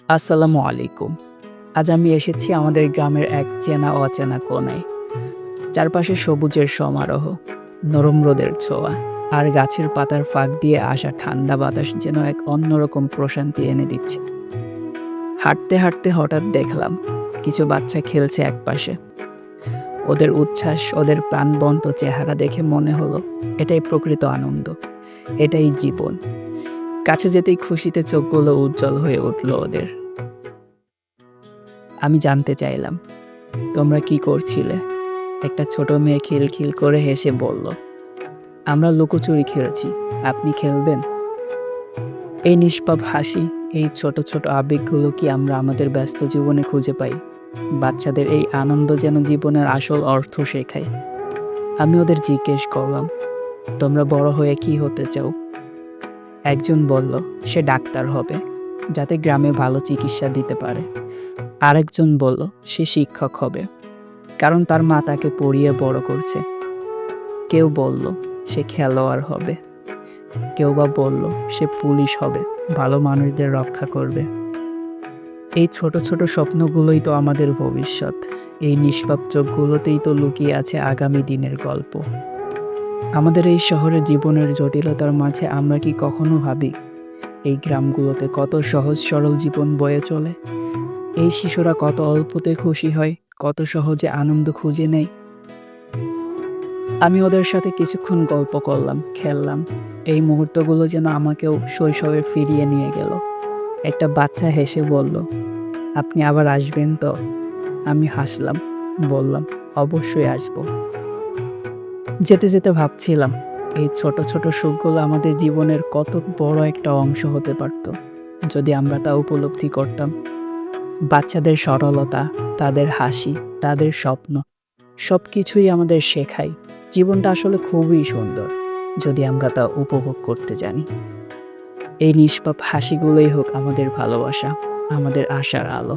আসসালামু আলাইকুম। আজ আমি এসেছি আমাদের গ্রামের এক চেনা অচেনা কোণায়। চারপাশে সবুজের সমারোহ, নরম রোদের ছোঁয়া আর গাছের পাতার ফাঁক দিয়ে আসা ঠান্ডা বাতাস যেন এক অন্যরকম প্রশান্তি এনে দিচ্ছে। হাঁটতে হাঁটতে হঠাৎ দেখলাম কিছু বাচ্চা খেলছে একপাশে। ওদের উচ্ছ্বাস, ওদের প্রাণবন্ত চেহারা দেখে মনে হলো এটাই প্রকৃত আনন্দ, এটাই জীবন। কাছে যেতেই খুশিতে চোখগুলো উজ্জ্বল হয়ে উঠল ওদের। আমি জানতে চাইলাম, তোমরা কি করছিলে? একটা ছোট মেয়ে খিলখিল করে হেসে বলল, আমরা লুকোচুরি খেলেছি, আপনি খেলবেন? এই নিষ্পাপ হাসি, এই ছোট ছোট আবেগগুলো কি আমরা আমাদের ব্যস্ত জীবনে খুঁজে পাই? বাচ্চাদের এই আনন্দ যেন জীবনের আসল অর্থ শেখায়। আমি ওদের জিজ্ঞেস করলাম, তোমরা বড় হয়ে কি হতে চাও? একজন বলল, সে ডাক্তার হবে, যাতে গ্রামে ভালো চিকিৎসা দিতে পারে। আরেকজন বলল, সে শিক্ষক হবে, কারণ তার মা তাকে পড়িয়ে বড় করছে। কেউ বলল, সে খেলোয়াড় হবে, কেউ বা বলল, সে পুলিশ হবে, ভালো মানুষদের রক্ষা করবে। এই ছোট ছোট স্বপ্নগুলোই তো আমাদের ভবিষ্যৎ। এই নিষ্পাপ চোখগুলোতেই তো লুকিয়ে আছে আগামী দিনের গল্প। আমাদের এই শহরের জীবনের জটিলতার মাঝে আমরা কি কখনো ভাবি এই গ্রামগুলোতে কত সহজ সরল জীবন বয়ে চলে? এই শিশুরা কত অল্পতে খুশি হয়, কত সহজে আনন্দ খুঁজে নেয়। আমি ওদের সাথে কিছুক্ষণ গল্প করলাম, খেললাম। এই মুহূর্তগুলো যেন আমাকেও শৈশবে ফিরিয়ে নিয়ে গেল। একটা বাচ্চা হেসে বলল, আপনি আবার আসবেন তো? আমি হাসলাম, বললাম, অবশ্যই আসব। যেতে যেতে ভাবছিলাম, এই ছোট ছোট সুখগুলো আমাদের জীবনের কত বড় একটা অংশ হতে পারত, যদি আমরা তা উপলব্ধি করতাম। বাচ্চাদের সরলতা, তাদের হাসি, তাদের স্বপ্ন, সব কিছুই আমাদের শেখায় জীবনটা আসলে খুবই সুন্দর, যদি আমরা তা উপভোগ করতে জানি। এই নিষ্পাপ হাসিগুলোই হোক আমাদের ভালোবাসা, আমাদের আশার আলো।